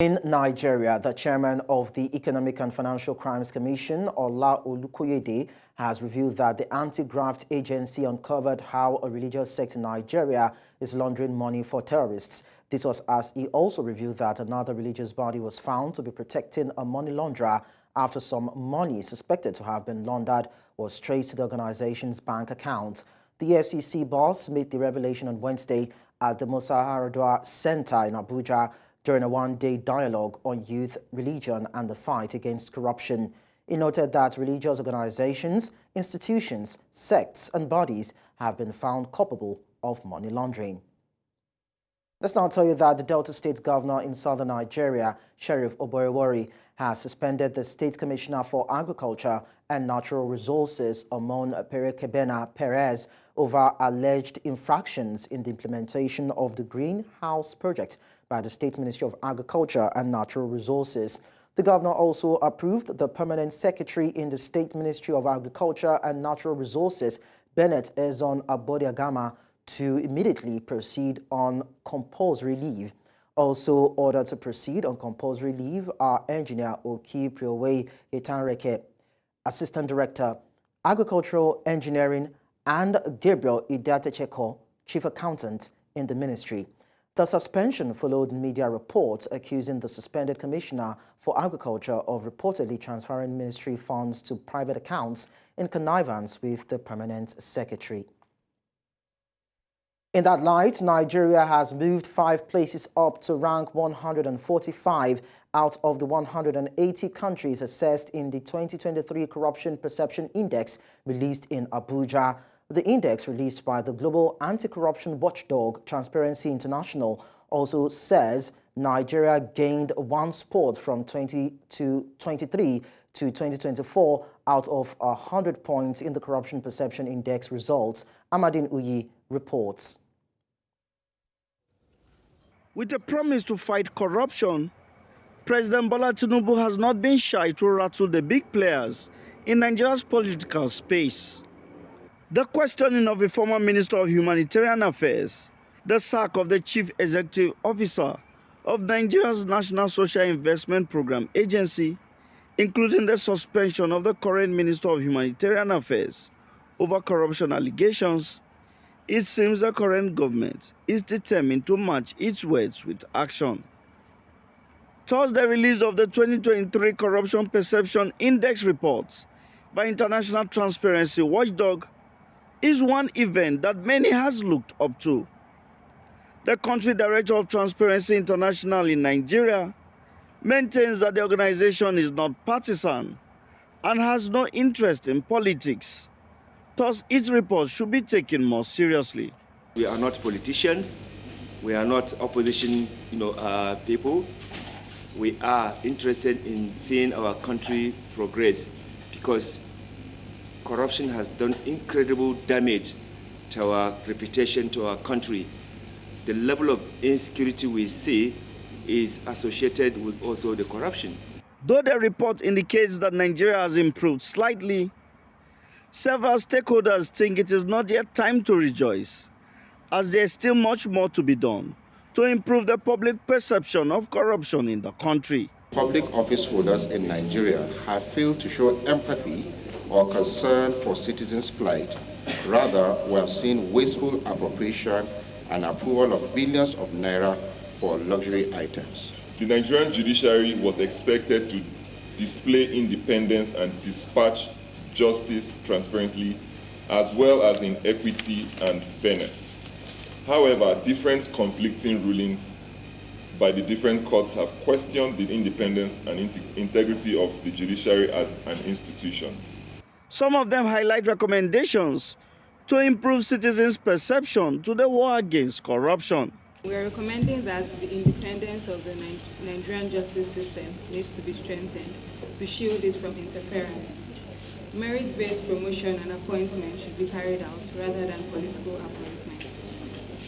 In Nigeria, the chairman of the Economic and Financial Crimes Commission, Ola Olukoyede, has revealed that the anti-graft agency uncovered how a religious sect in Nigeria is laundering money for terrorists. This was as he also revealed that another religious body was found to be protecting a money launderer after some money suspected to have been laundered was traced to the organization's bank account. The FCC boss made the revelation on Wednesday at the Musa Hardoa Center in Abuja during a one-day dialogue on youth, religion, and the fight against corruption. He noted that religious organizations, institutions, sects, and bodies have been found culpable of money laundering. Let's now tell you that the Delta State Governor in southern Nigeria, Sheriff Oborewori, has suspended the State Commissioner for Agriculture and Natural Resources, Amon Perekebena Perez, over alleged infractions in the implementation of the Greenhouse Project by the State Ministry of Agriculture and Natural Resources. The governor also approved the permanent secretary in the State Ministry of Agriculture and Natural Resources, Bennett Ezon Abodiagama, to immediately proceed on compulsory leave. Also ordered to proceed on compulsory leave are Engineer Oki Priowe Etanreke, Assistant Director, Agricultural Engineering, and Gabriel Idatecheko, Chief Accountant in the ministry. The suspension followed media reports accusing the suspended Commissioner for Agriculture of reportedly transferring ministry funds to private accounts in connivance with the permanent secretary. In that light, Nigeria has moved 5 places up to rank 145 out of the 180 countries assessed in the 2023 Corruption Perception Index released in Abuja. The index released by the global anti-corruption watchdog Transparency International also says Nigeria gained 1 spot from 2023 to 2024 out of 100 points in the Corruption Perception Index results. Amadine Uyi reports. With a promise to fight corruption, President Bola Tinubu has not been shy to rattle the big players in Nigeria's political space. The questioning of a former Minister of Humanitarian Affairs, the sack of the Chief Executive Officer of Nigeria's National Social Investment Program Agency, including the suspension of the current Minister of Humanitarian Affairs over corruption allegations, it seems the current government is determined to match its words with action. Thus, the release of the 2023 Corruption Perception Index reports by International Transparency Watchdog is one event that many has looked up to. The country director of Transparency International in Nigeria maintains that the organization is not partisan and has no interest in politics. Thus, its reports should be taken more seriously. We are not politicians. We are not opposition, people. We are interested in seeing our country progress because corruption has done incredible damage to our reputation, to our country. The level of insecurity we see is associated with also the corruption. Though the report indicates that Nigeria has improved slightly, several stakeholders think it is not yet time to rejoice, as there is still much more to be done to improve the public perception of corruption in the country. Public office holders in Nigeria have failed to show empathy or concern for citizens' plight. Rather, we have seen wasteful appropriation and approval of billions of naira for luxury items. The Nigerian judiciary was expected to display independence and dispatch justice transparently, as well as in equity and fairness. However, different conflicting rulings by the different courts have questioned the independence and integrity of the judiciary as an institution. Some of them highlight recommendations to improve citizens' perception to the war against corruption. We are recommending that the independence of the Nigerian justice system needs to be strengthened to shield it from interference. Merit-based promotion and appointment should be carried out rather than political appointments.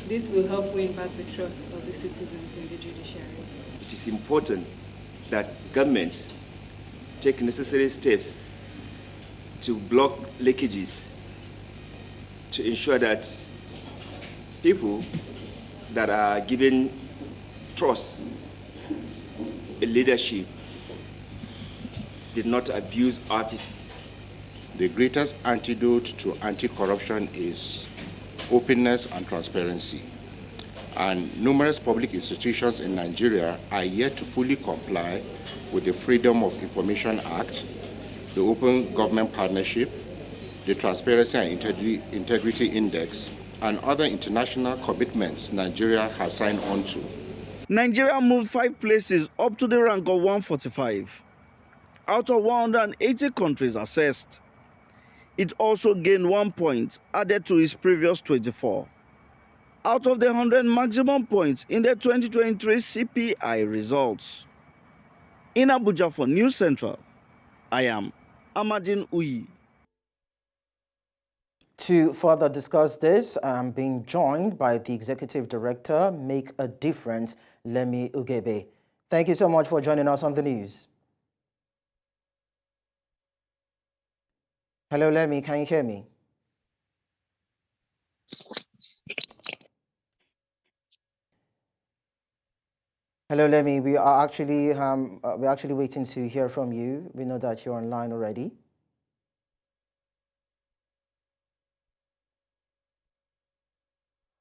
This will help win back the trust of the citizens in the judiciary. It is important that government take necessary steps to block leakages, to ensure that people that are given trust leadership did not abuse offices. The greatest antidote to anti-corruption is openness and transparency. And numerous public institutions in Nigeria are yet to fully comply with the Freedom of Information Act, the Open Government Partnership, the Transparency and Integrity Index, and other international commitments Nigeria has signed on to. Nigeria moved 5 places up to the rank of 145 out of 180 countries assessed. It also gained 1 point added to its previous 24 out of the 100 maximum points in the 2023 CPI results. In Abuja for News Central, I am Amadin Uyi. To further discuss this, I'm being joined by the Executive Director, Make a Difference, Lemi Ugebe. Thank you so much for joining us on the news. Hello, Lemi, can you hear me? Hello, Lemi. We're actually waiting to hear from you. We know that you're online already.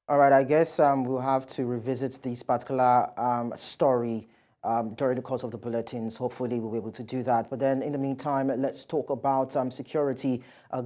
All right, I guess we'll have to revisit this particular story during the course of the bulletins. Hopefully, we'll be able to do that. But then, in the meantime, let's talk about security.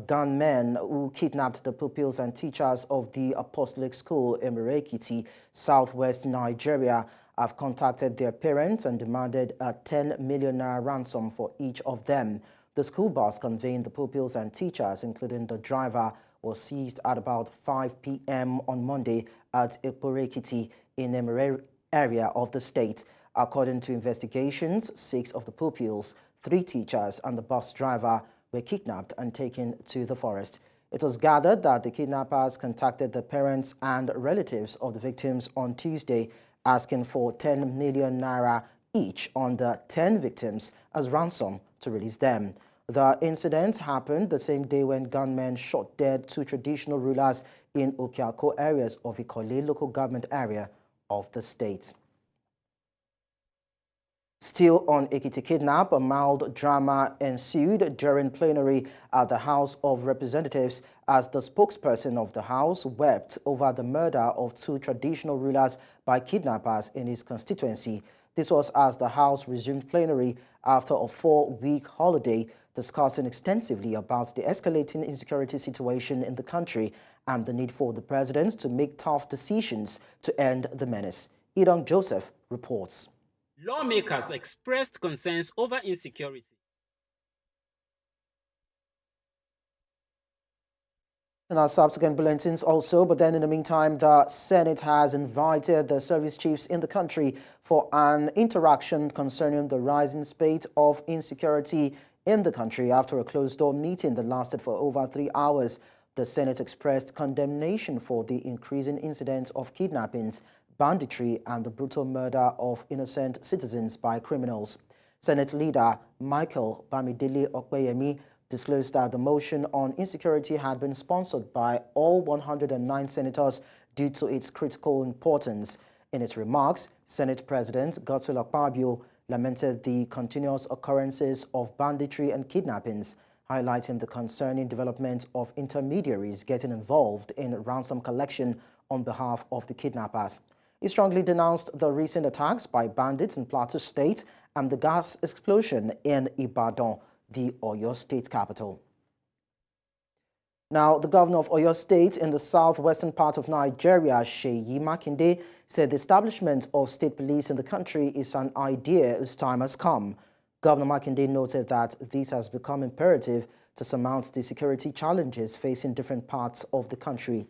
Gunmen who kidnapped the pupils and teachers of the Apostolic School in Ekiti, southwest Nigeria, have contacted their parents and demanded a 10 million naira ransom for each of them. The school bus conveying the pupils and teachers, including the driver, was seized at about 5 p.m. on Monday at Ekiti in the area of the state. According to investigations, 6 of the pupils, 3 teachers, and the bus driver were kidnapped and taken to the forest. It was gathered that the kidnappers contacted the parents and relatives of the victims on Tuesday, asking for 10 million naira each on the 10 victims as ransom to release them. The incident happened the same day when gunmen shot dead 2 traditional rulers in Okiako areas of Ikole local government area of the state. Still on Ekiti kidnap, a mild drama ensued during plenary at the House of Representatives as the spokesperson of the House wept over the murder of 2 traditional rulers by kidnappers in his constituency. This was as the House resumed plenary after a 4-week holiday, discussing extensively about the escalating insecurity situation in the country and the need for the president to make tough decisions to end the menace. Idong Joseph reports. Lawmakers expressed concerns over insecurity. In our subsequent bulletins also, but then in the meantime, the Senate has invited the service chiefs in the country for an interaction concerning the rising spate of insecurity in the country. After a closed-door meeting that lasted for over 3 hours, the Senate expressed condemnation for the increasing incidents of kidnappings, banditry, and the brutal murder of innocent citizens by criminals. Senate leader Michael Bamidele Okpeyemi disclosed that the motion on insecurity had been sponsored by all 109 senators due to its critical importance. In its remarks, Senate President Godswill Akpabio lamented the continuous occurrences of banditry and kidnappings, highlighting the concerning development of intermediaries getting involved in ransom collection on behalf of the kidnappers. He strongly denounced the recent attacks by bandits in Plateau State and the gas explosion in Ibadan, the Oyo State capital. Now, the governor of Oyo State in the southwestern part of Nigeria, Seyi Makinde, said the establishment of state police in the country is an idea whose time has come. Governor Makinde noted that this has become imperative to surmount the security challenges facing different parts of the country.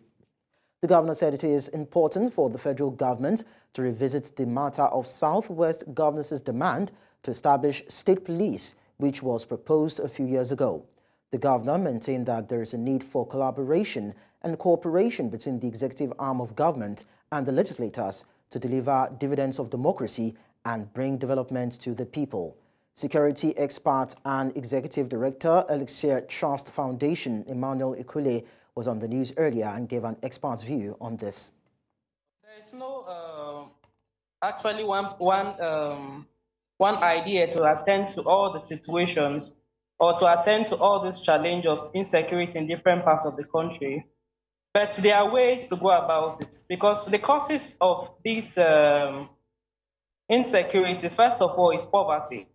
The governor said it is important for the federal government to revisit the matter of Southwest Governors' demand to establish state police, which was proposed a few years ago. The governor maintained that there is a need for collaboration and cooperation between the executive arm of government and the legislators to deliver dividends of democracy and bring development to the people. Security expert and executive director, Elixir Trust Foundation, Emmanuel Ikule, was on the news earlier and gave an expert's view on this. There is no actually one one idea to attend to all the situations or to attend to all these challenges of insecurity in different parts of the country. But there are ways to go about it, because the causes of this insecurity, first of all, is poverty.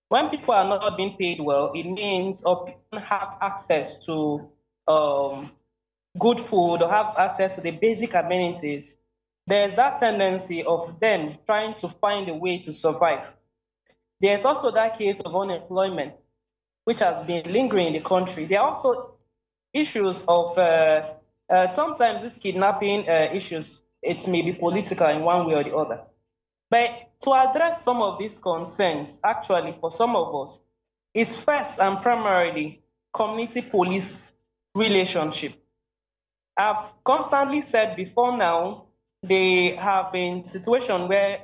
When people are not being paid well, it means or people don't have access to good food or have access to the basic amenities. There's that tendency of them trying to find a way to survive. There's also that case of unemployment, which has been lingering in the country. There are also issues of sometimes these kidnapping issues, it may be political in one way or the other. But to address some of these concerns, actually, for some of us, is first and primarily community police relationship. I've constantly said before now, there have been situations where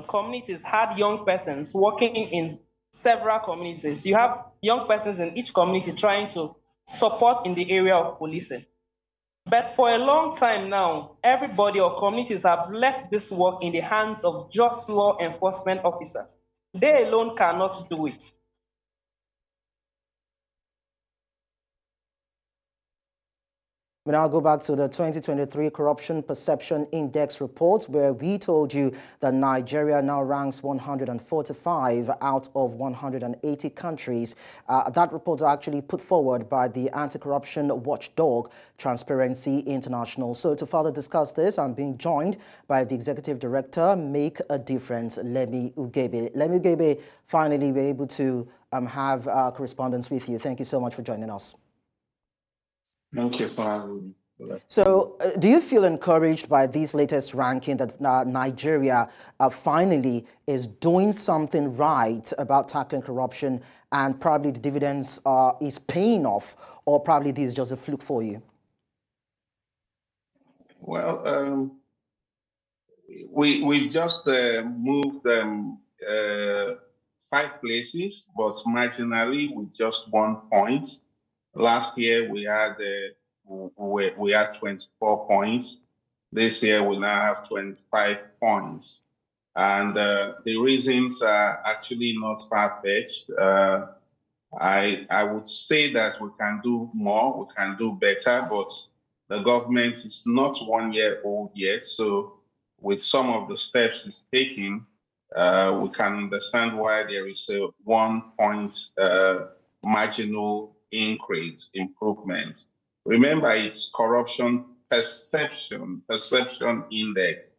communities had young persons working in several communities. You have young persons in each community trying to support in the area of policing. But for a long time now, everybody or communities have left this work in the hands of just law enforcement officers. They alone cannot do it. We now go back to the 2023 Corruption Perception Index report, where we told you that Nigeria now ranks 145 out of 180 countries. That report was actually put forward by the anti-corruption watchdog Transparency International. So to further discuss this, I'm being joined by the Executive Director, Make a Difference, Lemi Ugebe. Lemi Ugebe, finally we're able to have correspondence with you. Thank you so much for joining us. Thank you for having me. So do you feel encouraged by this latest ranking that Nigeria finally is doing something right about tackling corruption, and probably the dividends is paying off, or probably this is just a fluke for you? Well, we've just moved 5 places, but marginally with just 1 point. Last year we had 24 points. This year we now have 25 points, and the reasons are actually not far-fetched. I would say that we can do more, we can do better, but the government is not 1 year old yet. So with some of the steps it's taking, we can understand why there is a 1 point marginal increase, improvement. Remember, it's corruption perception index.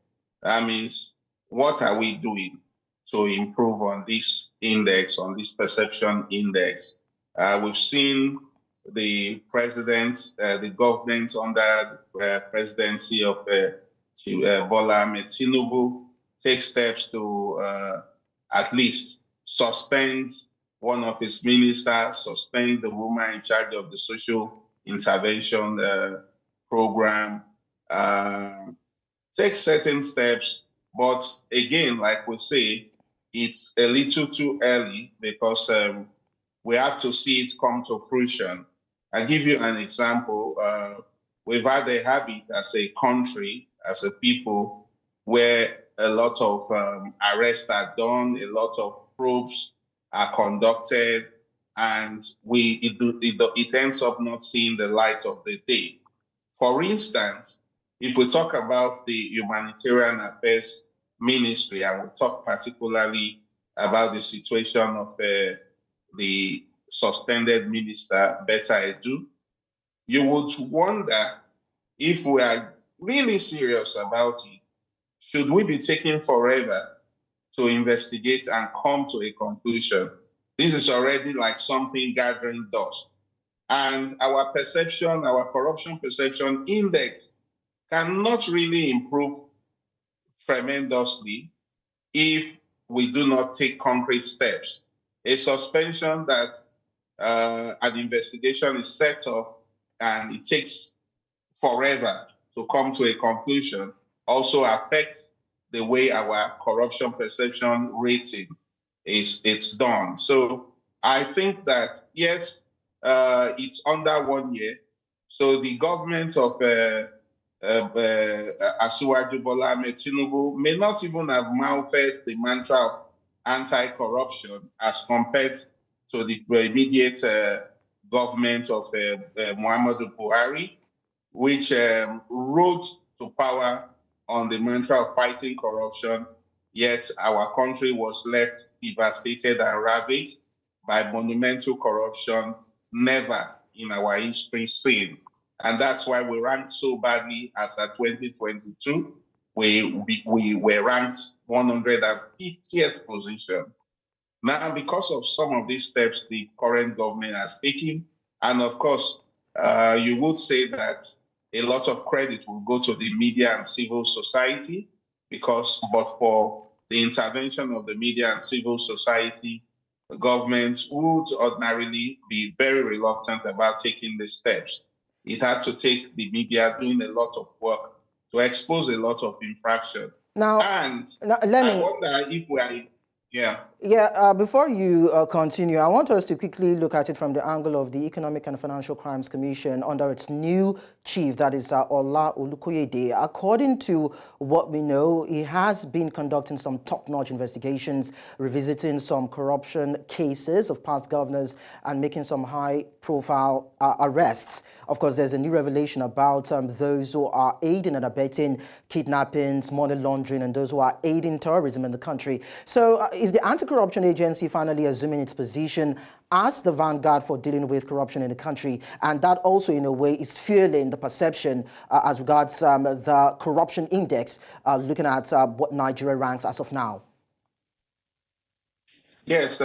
That means, what are we doing to improve on this index, on this perception index? We've seen the president, the government under the presidency of Bola Ahmed Tinubu take steps to at least suspend one of his ministers, suspend the woman in charge of the social intervention program, take certain steps. But again, like we say, it's a little too early, because we have to see it come to fruition. I'll give you an example. We've had a habit as a country, as a people, where a lot of arrests are done, a lot of probes are conducted, and it ends up not seeing the light of the day. For instance, if we talk about the Humanitarian Affairs Ministry, and we talk particularly about the situation of the suspended minister, Betta Edu, you would wonder, if we are really serious about it, should we be taking forever to investigate and come to a conclusion? This is already like something gathering dust. And our perception, our corruption perception index cannot really improve tremendously if we do not take concrete steps. A suspension that an investigation is set up and it takes forever to come to a conclusion also affects the way our corruption perception rating is done. So I think that, yes, it's under 1 year. So the government of Asiwaju Bola Ahmed Tinubu may not even have mouthed the mantra of anti-corruption as compared to the immediate government of Muhammadu Buhari, which rose to power on the mantra of fighting corruption, yet our country was left devastated and ravaged by monumental corruption never in our history seen. And that's why we ranked so badly as at 2022. We were ranked 150th position. Now, because of some of these steps the current government has taken, and of course, you would say that a lot of credit will go to the media and civil society, but for the intervention of the media and civil society, the government would ordinarily be very reluctant about taking these steps. It had to take the media doing a lot of work to expose a lot of infraction. Now, let me. I wonder if we are, yeah. Yeah, before you continue, I want us to quickly look at it from the angle of the Economic and Financial Crimes Commission under its new chief, that is Ola Olukoyede. According to what we know, he has been conducting some top-notch investigations, revisiting some corruption cases of past governors and making some high-profile arrests. Of course, there's a new revelation about those who are aiding and abetting kidnappings, money laundering, and those who are aiding terrorism in the country. So is the Anti-Corruption Agency finally assuming its position as the vanguard for dealing with corruption in the country? And that also, in a way, is fueling the perception as regards the corruption index, looking at what Nigeria ranks as of now. Yes,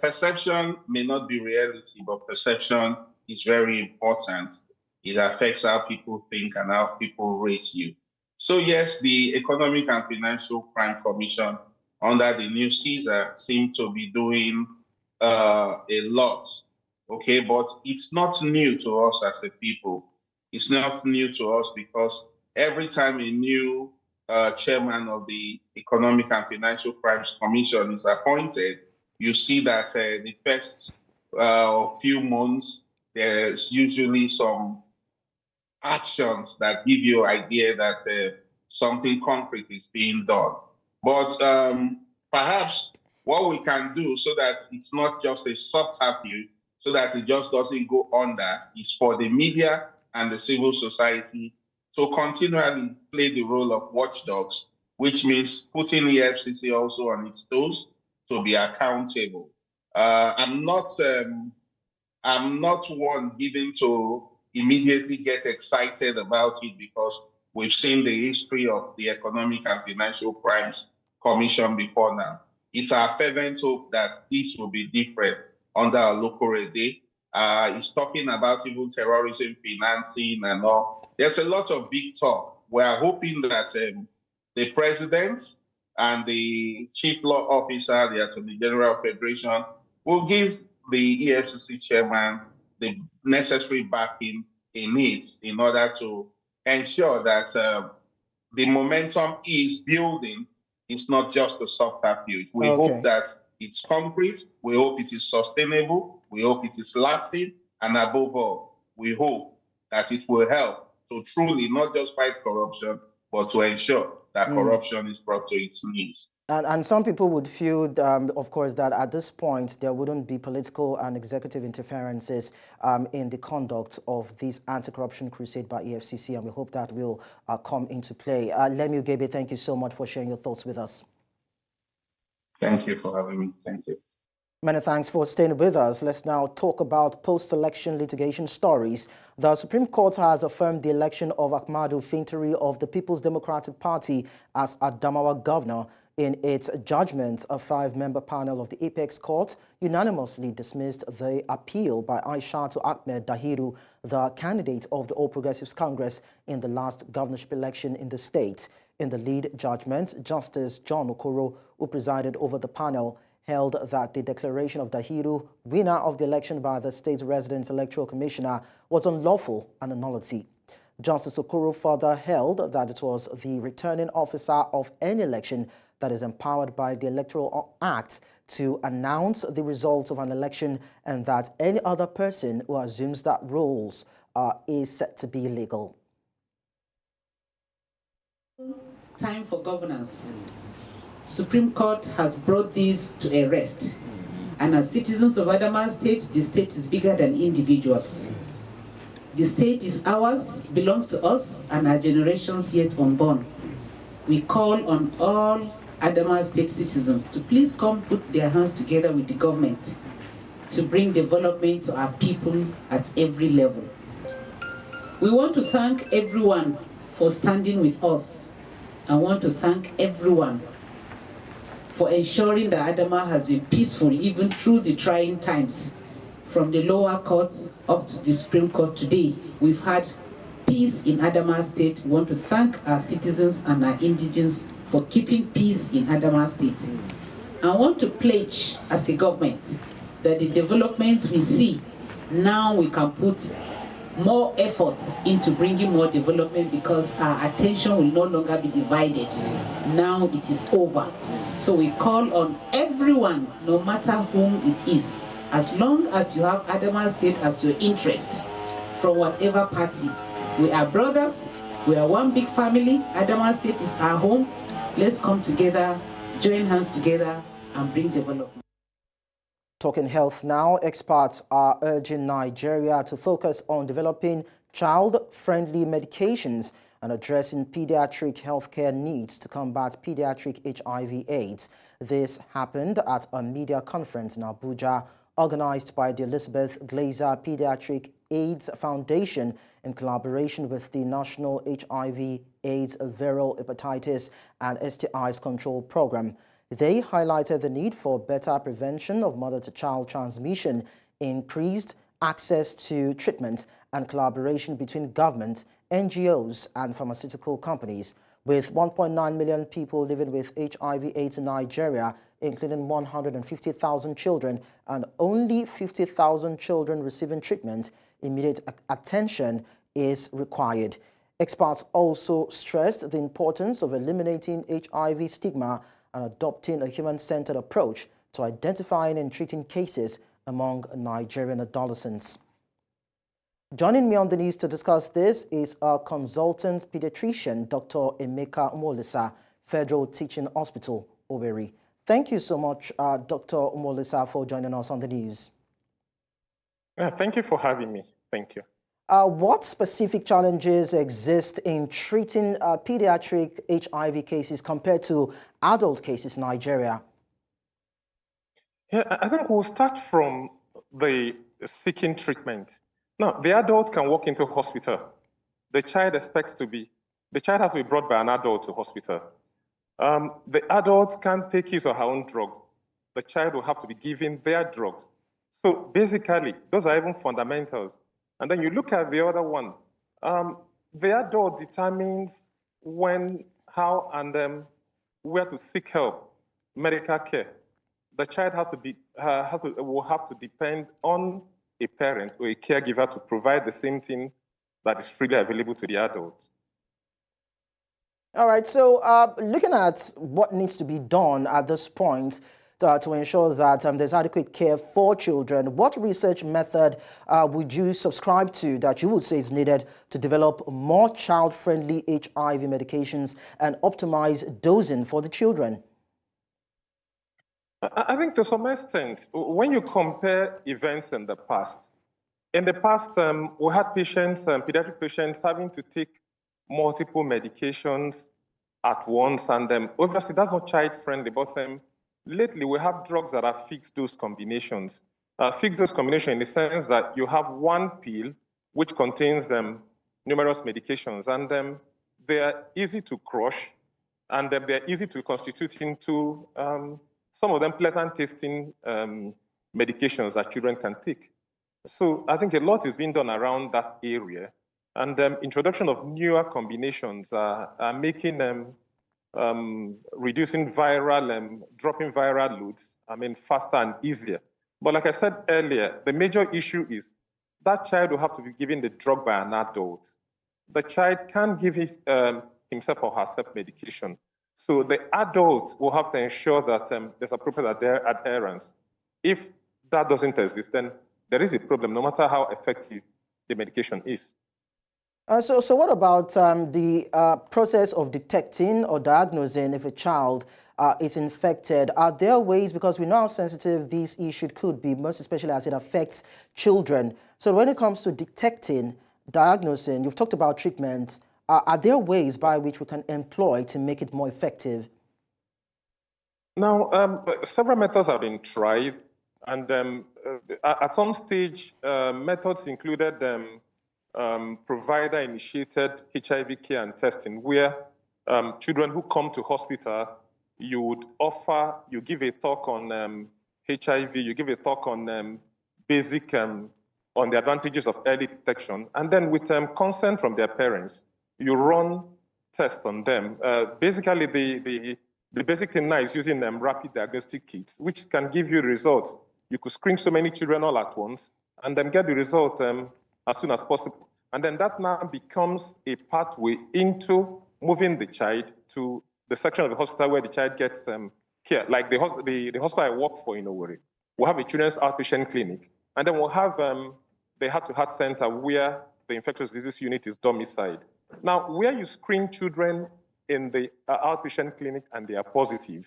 perception may not be reality, but perception is very important. It affects how people think and how people rate you. So yes, the Economic and Financial Crime Commission under the new Caesar seem to be doing a lot, okay? But it's not new to us as a people. It's not new to us because every time a new chairman of the Economic and Financial Crimes Commission is appointed, you see that the first few months, there's usually some actions that give you an idea that something concrete is being done. But perhaps what we can do so that it's not just a subterfuge, so that it just doesn't go under, is for the media and the civil society to continually play the role of watchdogs, which means putting the FCC also on its toes to be accountable. I'm not one given to immediately get excited about it because we've seen the history of the Economic and Financial Crimes Commission before now. It's our fervent hope that this will be different under Olukoyede. He's talking about even terrorism financing and all. There's a lot of big talk. We are hoping that the president and the chief law officer, the Attorney General of Federation, will give the EFCC chairman the necessary backing he needs in order to ensure that the momentum is building. It's not just a subterfuge. We hope that it's concrete. We hope it is sustainable. We hope it is lasting. And above all, we hope that it will help to truly not just fight corruption, but to ensure that corruption is brought to its knees. And some people would feel, of course, that at this point, there wouldn't be political and executive interferences in the conduct of this anti-corruption crusade by EFCC, and we hope that will come into play. Lemi Ugebe, thank you so much for sharing your thoughts with us. Thank you for having me. Thank you. Many thanks for staying with us. Let's now talk about post-election litigation stories. The Supreme Court has affirmed the election of Ahmadu Fintiri of the People's Democratic Party as Adamawa governor. In its judgment, a 5-member panel of the Apex Court unanimously dismissed the appeal by Aishatu Ahmed Dahiru, the candidate of the All Progressives Congress in the last governorship election in the state. In the lead judgment, Justice John Okoro, who presided over the panel, held that the declaration of Dahiru, winner of the election by the state's resident electoral commissioner, was unlawful and a nullity. Justice Okoro further held that it was the returning officer of any election that is empowered by the Electoral Act to announce the results of an election, and that any other person who assumes that rules is set to be illegal. Time for governance. Supreme Court has brought this to a rest. And as citizens of Adamawa State, the state is bigger than individuals. The state is ours, belongs to us, and our generations yet unborn. We call on all Adamawa State citizens to please come put their hands together with the government to bring development to our people at every level. We want to thank everyone for standing with us. I want to thank everyone for ensuring that Adamawa has been peaceful even through the trying times. From the lower courts up to the Supreme Court today, we've had peace in Adamawa State. We want to thank our citizens and our indigents for keeping peace in Adamawa State. I want to pledge as a government that the developments we see, now we can put more effort into bringing more development because our attention will no longer be divided. Now it is over. So we call on everyone, no matter whom it is, as long as you have Adamawa State as your interest, from whatever party. We are brothers, we are one big family, Adamawa State is our home. Let's come together, join hands together, and bring development. Talking health now, experts are urging Nigeria to focus on developing child-friendly medications and addressing pediatric healthcare needs to combat pediatric HIV/AIDS. This happened at a media conference in Abuja organized by the Elizabeth Glaser Pediatric AIDS Foundation in collaboration with the National HIV/AIDS Viral Hepatitis and STIs Control Program. They highlighted the need for better prevention of mother-to-child transmission, increased access to treatment, and collaboration between government, NGOs, and pharmaceutical companies. With 1.9 million people living with HIV/AIDS in Nigeria, including 150,000 children, and only 50,000 children receiving treatment, immediate attention is required. Experts also stressed the importance of eliminating HIV stigma and adopting a human-centered approach to identifying and treating cases among Nigerian adolescents. Joining me on the news to discuss this is our consultant pediatrician, Dr. Emeka Umolisa, Federal Teaching Hospital, Owerri. Thank you so much, Dr. Umolisa, for joining us on the news. Thank you for having me. Thank you. What specific challenges exist in treating pediatric HIV cases compared to adult cases in Nigeria? Yeah, I think we'll start from the seeking treatment. Now, the adult can walk into hospital. The child has to be brought by an adult to hospital. The adult can't take his or her own drugs. The child will have to be given their drugs. So basically, those are even fundamentals. And then you look at the other one. The adult determines when, how, and where to seek help, medical care. The child will have to depend on a parent or a caregiver to provide the same thing that is freely available to the adult. All right, so looking at what needs to be done at this point to ensure that there's adequate care for children, what research method would you subscribe to that you would say is needed to develop more child-friendly HIV medications and optimize dosing for the children? I think to some extent, when you compare events in the past, we had patients, pediatric patients, having to take multiple medications at once, and obviously that's not child-friendly, but lately we have drugs that are fixed dose combinations. Fixed dose combination in the sense that you have one pill which contains numerous medications, and they are easy to crush, and they're easy to constitute into some of them pleasant-tasting medications that children can take. So I think a lot is being done around that area, and introduction of newer combinations are making reducing viral, dropping viral loads, faster and easier. But like I said earlier, the major issue is that child will have to be given the drug by an adult. The child can't give himself or herself medication. So the adult will have to ensure that there's appropriate adherence. If that doesn't exist, then there is a problem, no matter how effective the medication is. So what about the process of detecting or diagnosing if a child is infected, are there ways, because we know how sensitive this issue could be, most especially as it affects children. So when it comes to detecting, diagnosing, you've talked about treatment, are there ways by which we can employ to make it more effective? Now, several methods have been tried, and at some stage, methods included provider-initiated HIV care and testing, where children who come to hospital, you give a talk on HIV, you give a talk on basic, on the advantages of early detection, and then with consent from their parents, you run tests on them. Basically, the basic thing now is using rapid diagnostic kits, which can give you results. You could screen so many children all at once and then get the result as soon as possible. And then that now becomes a pathway into moving the child to the section of the hospital where the child gets care. Like the hospital I work for in Owerri, we'll have a children's outpatient clinic, and then we'll have the heart-to-heart center where the infectious disease unit is domiciled. Now, where you screen children in the outpatient clinic and they are positive,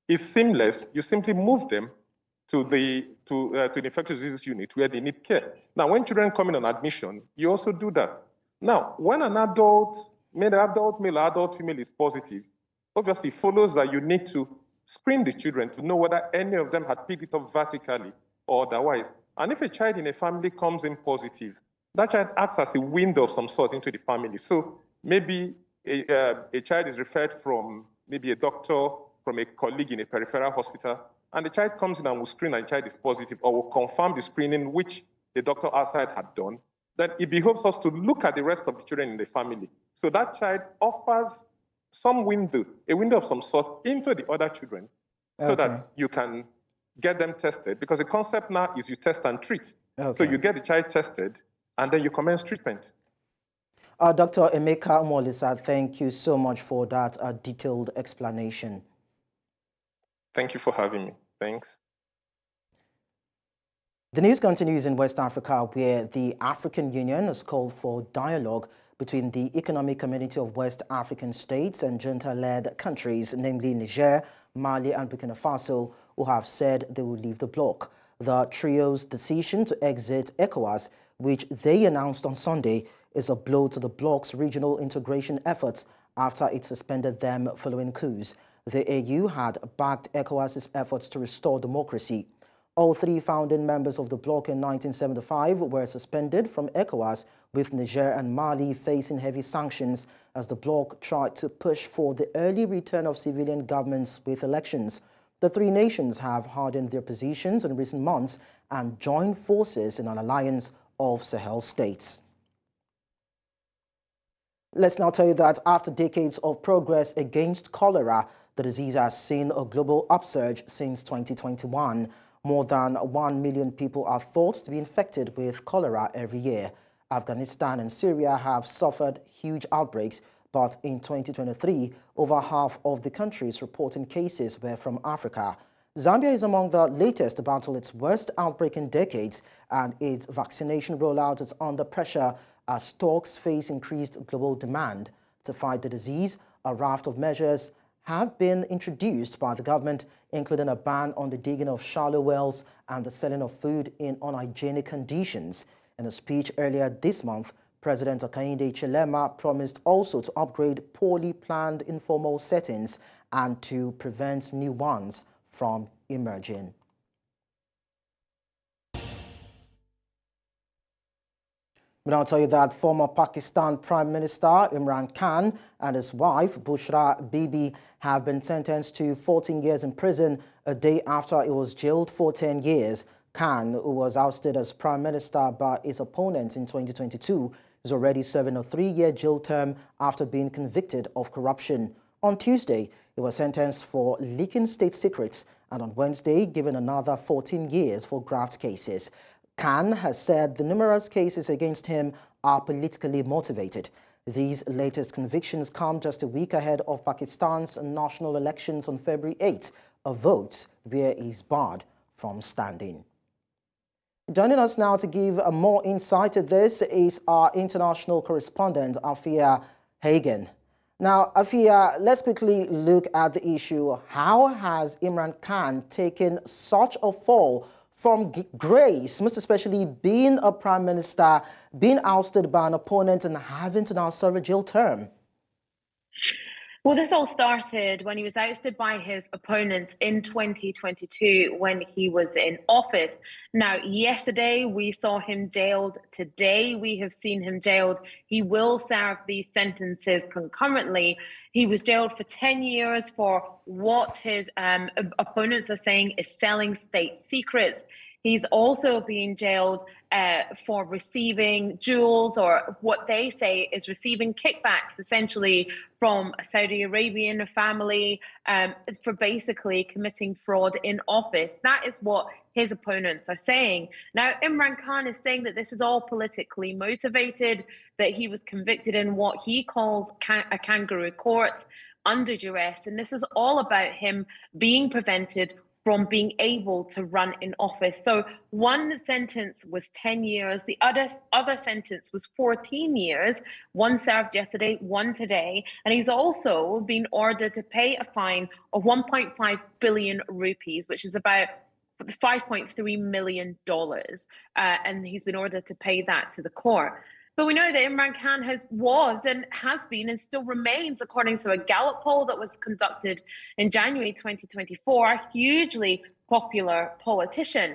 is seamless. You simply move them to the infectious diseases unit where they need care. Now, when children come in on admission, you also do that. Now, when an adult, male or adult female is positive, obviously it follows that you need to screen the children to know whether any of them had picked it up vertically or otherwise. And if a child in a family comes in positive, that child acts as a window of some sort into the family. So maybe a child is referred from maybe a doctor, from a colleague in a peripheral hospital, and the child comes in and will screen and the child is positive, or will confirm the screening which the doctor outside had done, then it behoves us to look at the rest of the children in the family. So that child offers some window, a window of some sort into the other children, so that you can get them tested, because the concept now is you test and treat. So you get the child tested, and then you commence treatment. Dr. Emeka Umolisa, thank you so much for that detailed explanation. Thank you for having me. Thanks. The news continues in West Africa, where the African Union has called for dialogue between the Economic Community of West African States and junta-led countries, namely Niger, Mali, and Burkina Faso, who have said they will leave the bloc. The trio's decision to exit ECOWAS, which they announced on Sunday, is a blow to the bloc's regional integration efforts after it suspended them following coups. The AU had backed ECOWAS's efforts to restore democracy. All three founding members of the bloc in 1975 were suspended from ECOWAS, with Niger and Mali facing heavy sanctions as the bloc tried to push for the early return of civilian governments with elections. The three nations have hardened their positions in recent months and joined forces in an alliance of Sahel states. Let's now tell you that after decades of progress against cholera, the disease has seen a global upsurge since 2021. More than 1 million people are thought to be infected with cholera every year. Afghanistan and Syria have suffered huge outbreaks, but in 2023, over half of the countries reporting cases were from Africa. Zambia is among the latest to battle its worst outbreak in decades, and its vaccination rollout is under pressure as stocks face increased global demand. To fight the disease, a raft of measures have been introduced by the government, including a ban on the digging of shallow wells and the selling of food in unhygienic conditions. In a speech earlier this month, President Hakainde Hichilema promised also to upgrade poorly planned informal settings and to prevent new ones from emerging. But I'll tell you that former Pakistan Prime Minister Imran Khan and his wife Bushra Bibi have been sentenced to 14 years in prison a day after he was jailed for 10 years. Khan, who was ousted as Prime Minister by his opponents in 2022, is already serving a 3-year jail term after being convicted of corruption. On Tuesday, he was sentenced for leaking state secrets, and on Wednesday, given another 14 years for graft cases. Khan has said the numerous cases against him are politically motivated. These latest convictions come just a week ahead of Pakistan's national elections on February 8, a vote where he's barred from standing. Joining us now to give a more insight to this is our international correspondent, Afia Hagen. Now, Afia, let's quickly look at the issue. How has Imran Khan taken such a fall from grace, most especially being a prime minister, being ousted by an opponent and having to now serve a jail term? Well, this all started when he was ousted by his opponents in 2022 when he was in office. Now, yesterday we saw him jailed. Today we have seen him jailed. He will serve these sentences concurrently. He was jailed for 10 years for what his opponents are saying is selling state secrets. He's also being jailed for receiving jewels, or what they say is receiving kickbacks, essentially from a Saudi Arabian family, for basically committing fraud in office. That is what his opponents are saying. Now, Imran Khan is saying that this is all politically motivated, that he was convicted in what he calls a kangaroo court under duress, and this is all about him being prevented from being able to run in office. So one sentence was 10 years, the other sentence was 14 years, one served yesterday, one today, and he's also been ordered to pay a fine of 1.5 billion rupees, which is about $5.3 million, and he's been ordered to pay that to the court. But we know that Imran Khan was and has been and still remains, according to a Gallup poll that was conducted in January 2024, a hugely popular politician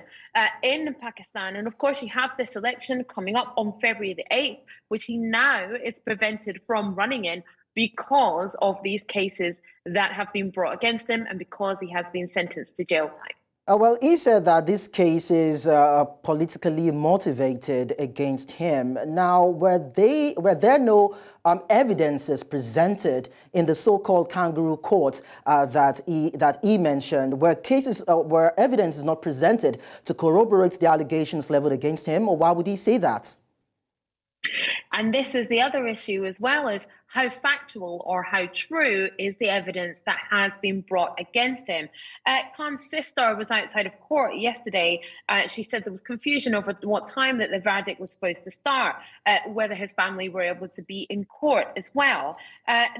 in Pakistan. And of course, you have this election coming up on February the 8th, which he now is prevented from running in because of these cases that have been brought against him and because he has been sentenced to jail time. Well, he said that this case is politically motivated against him. Now, were there no evidences presented in the so-called kangaroo court that he mentioned? Were evidences not presented to corroborate the allegations leveled against him, or why would he say that? And this is the other issue, as well as how factual or how true is the evidence that has been brought against him. Khan's sister was outside of court yesterday. She said there was confusion over what time that the verdict was supposed to start, whether his family were able to be in court as well.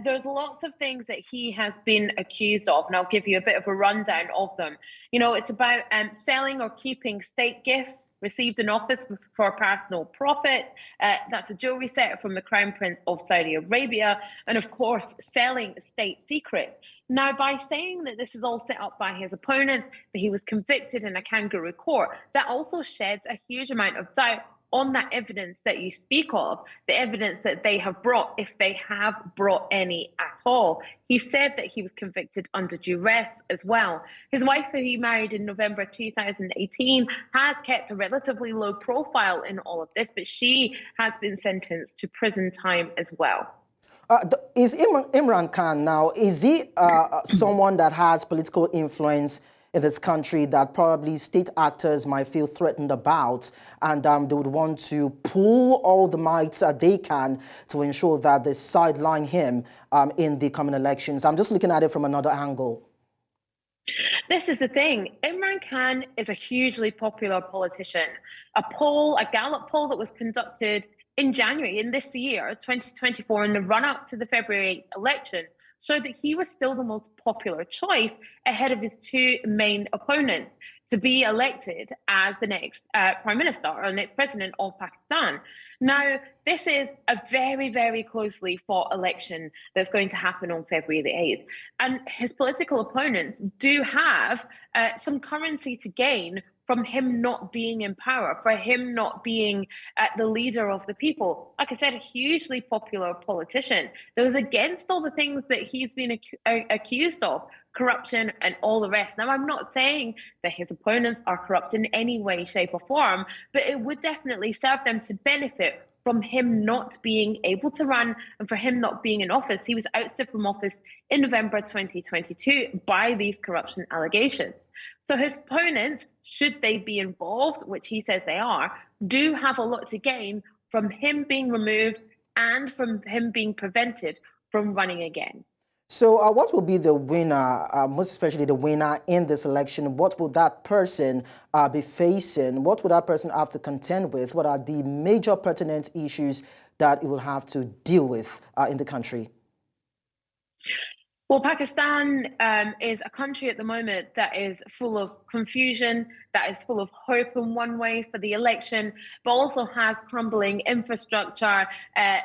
There's lots of things that he has been accused of, and I'll give you a bit of a rundown of them. You know, it's about selling or keeping state gifts received in office for personal profit. That's a jewelry set from the Crown Prince of Saudi Arabia, and of course, selling state secrets. Now, by saying that this is all set up by his opponents, that he was convicted in a kangaroo court, that also sheds a huge amount of doubt on that evidence that you speak of, the evidence that they have brought, if they have brought any at all. He said that he was convicted under duress as well. His wife, who he married in November 2018, has kept a relatively low profile in all of this, but she has been sentenced to prison time as well. Is Imran Khan now, is he someone that has political influence in this country that probably state actors might feel threatened about, and they would want to pull all the might that they can to ensure that they sideline him in the coming elections? I'm just looking at it from another angle. This is the thing. Imran Khan is a hugely popular politician. A Gallup poll that was conducted in January in this year, 2024, in the run-up to the February election, showed that he was still the most popular choice ahead of his two main opponents to be elected as the next prime minister or next president of Pakistan. Now, this is a very, very closely fought election that's going to happen on February the 8th. And his political opponents do have some currency to gain from him not being in power, for him not being the leader of the people. Like I said, a hugely popular politician that was against all the things that he's been accused of, corruption and all the rest. Now, I'm not saying that his opponents are corrupt in any way, shape or form, but it would definitely serve them to benefit from him not being able to run and for him not being in office. He was ousted from office in November 2022 by these corruption allegations. So his opponents, should they be involved, which he says they are, do have a lot to gain from him being removed and from him being prevented from running again. So what will be the winner, most especially the winner in this election? What will that person be facing? What will that person have to contend with? What are the major pertinent issues that it will have to deal with in the country? Well, Pakistan is a country at the moment that is full of confusion, that is full of hope in one way for the election, but also has crumbling infrastructure,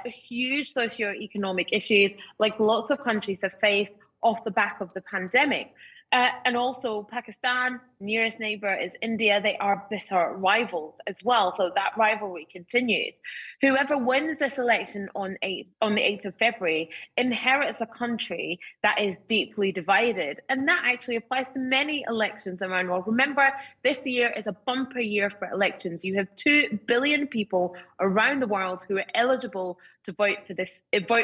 huge socio-economic issues, like lots of countries have faced off the back of the pandemic. And also Pakistan, nearest neighbor is India. They are bitter rivals as well. So that rivalry continues. Whoever wins this election on the 8th of February inherits a country that is deeply divided. And that actually applies to many elections around the world. Remember, this year is a bumper year for elections. You have 2 billion people around the world who are eligible to vote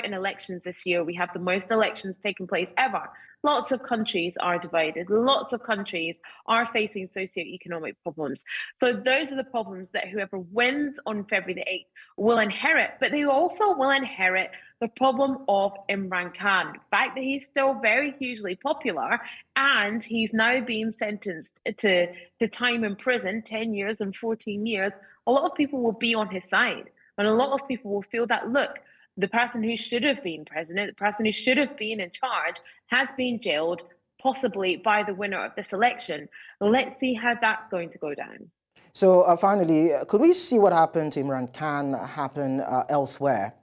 in elections this year. We have the most elections taking place ever. Lots of countries are divided. Lots of countries are facing socioeconomic problems. So those are the problems that whoever wins on February the 8th will inherit, but they also will inherit the problem of Imran Khan. The fact that he's still very hugely popular and he's now being sentenced to time in prison, 10 years and 14 years, a lot of people will be on his side. And a lot of people will feel that, look, the person who should have been president, the person who should have been in charge, has been jailed, possibly by the winner of this election. Let's see how that's going to go down. So finally, could we see what happened to Imran Khan happen elsewhere?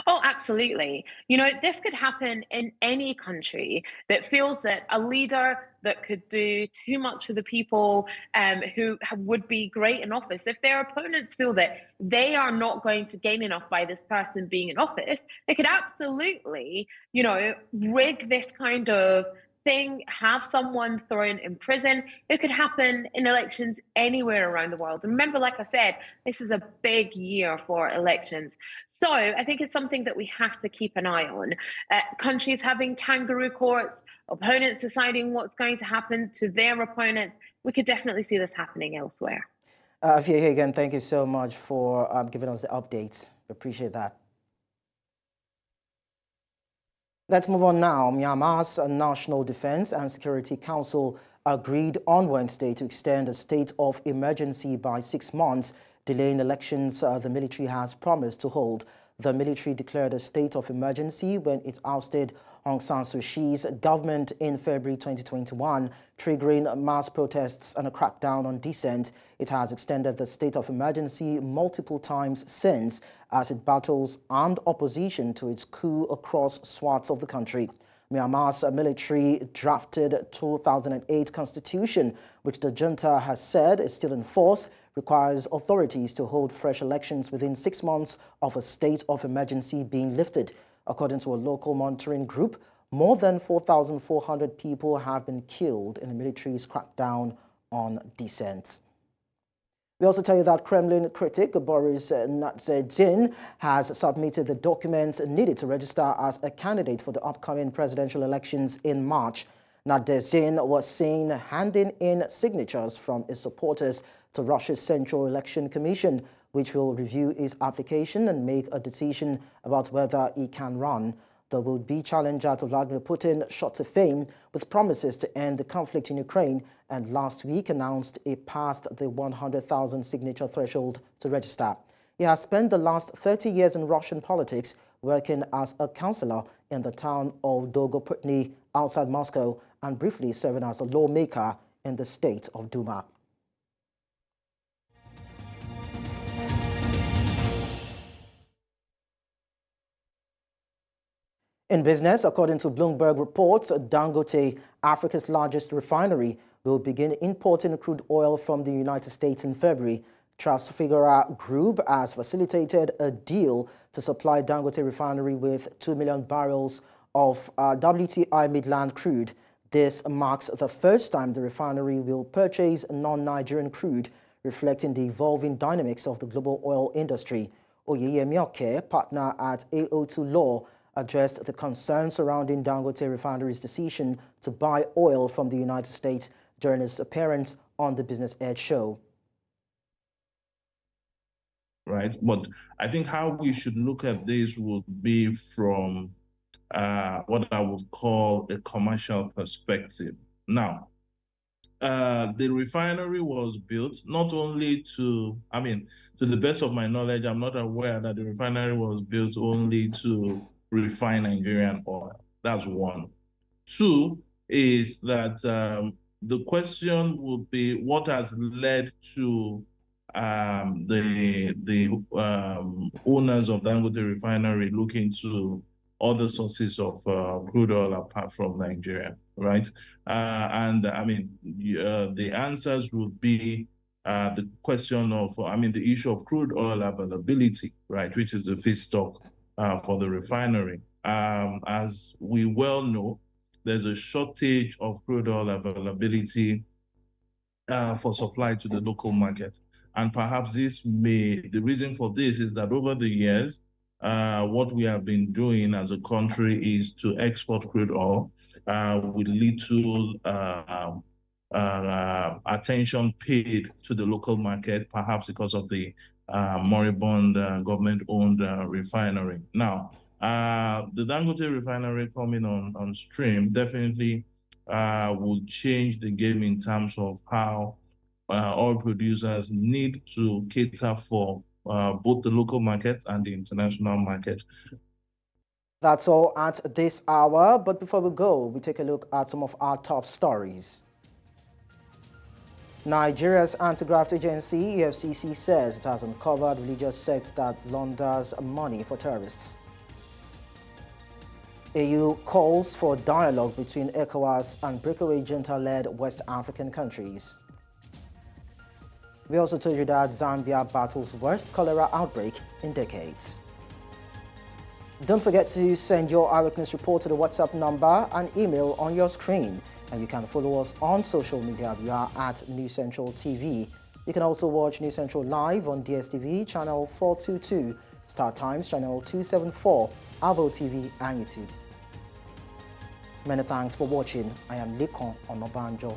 Oh, absolutely. You know, this could happen in any country that feels that a leader that could do too much for the people, who would be great in office, if their opponents feel that they are not going to gain enough by this person being in office, they could absolutely, you know, rig this kind of thing, have someone thrown in prison. It could happen in elections anywhere around the world. And remember, like I said, this is a big year for elections. So I think it's something that we have to keep an eye on. Countries having kangaroo courts, opponents deciding what's going to happen to their opponents. We could definitely see this happening elsewhere. Afia Hagan, thank you so much for giving us the updates. Appreciate that. Let's move on now. Myanmar's National Defense and Security Council agreed on Wednesday to extend a state of emergency by 6 months, delaying elections the military has promised to hold. The military declared a state of emergency when it ousted Aung San Suu Kyi's government in February 2021, triggering mass protests and a crackdown on dissent. It has extended the state of emergency multiple times since, as it battles armed opposition to its coup across swaths of the country. Myanmar's military drafted 2008 constitution, which the junta has said is still in force, requires authorities to hold fresh elections within 6 months of a state of emergency being lifted. According to a local monitoring group, more than 4,400 people have been killed in the military's crackdown on dissent. We also tell you that Kremlin critic Boris Nadezhdin has submitted the documents needed to register as a candidate for the upcoming presidential elections in March. Nadezhdin was seen handing in signatures from his supporters to Russia's Central Election Commission, which will review his application and make a decision about whether he can run. The would-be challenger to Vladimir Putin shot to fame with promises to end the conflict in Ukraine, and last week announced he passed the 100,000 signature threshold to register. He has spent the last 30 years in Russian politics, working as a councillor in the town of Dolgoputny outside Moscow, and briefly serving as a lawmaker in the state of Duma. In business, according to Bloomberg reports, Dangote, Africa's largest refinery, will begin importing crude oil from the United States in February. Trafigura Group has facilitated a deal to supply Dangote refinery with 2 million barrels of WTI Midland crude. This marks the first time the refinery will purchase non-Nigerian crude, reflecting the evolving dynamics of the global oil industry. Oyeyemi Oke, partner at AO2 Law, addressed the concerns surrounding Dangote Refinery's decision to buy oil from the United States during his appearance on the Business Edge show. Right, but I think how we should look at this would be from what I would call a commercial perspective. Now, the refinery was built not only to the best of my knowledge, I'm not aware that the refinery was built only to refine Nigerian oil. That's one. Two is that the question would be what has led to the owners of Dangote refinery looking to other sources of crude oil apart from Nigeria, right? And I mean, the answers would be the question of, the issue of crude oil availability, right, which is the feedstock for the refinery. As we well know, there's a shortage of crude oil availability for supply to the local market. And perhaps the reason for this is that over the years, what we have been doing as a country is to export crude oil with little attention paid to the local market, perhaps because of the moribund government-owned refinery. Now, the Dangote refinery coming on stream definitely will change the game in terms of how oil producers need to cater for both the local market and the international market. That's all at this hour, but before we go, we take a look at some of our top stories. Nigeria's anti-graft agency, EFCC, says it has uncovered religious sects that launders money for terrorists. AU calls for dialogue between ECOWAS and breakaway junta-led West African countries. We also told you that Zambia battles worst cholera outbreak in decades. Don't forget to send your eyewitness report to the WhatsApp number and email on your screen. And you can follow us on social media. We are at News Central TV. You can also watch News Central live on DSTV channel 422, Star Times channel 274, Avo TV and YouTube. Many thanks for watching. I am Lekon Onobanjo.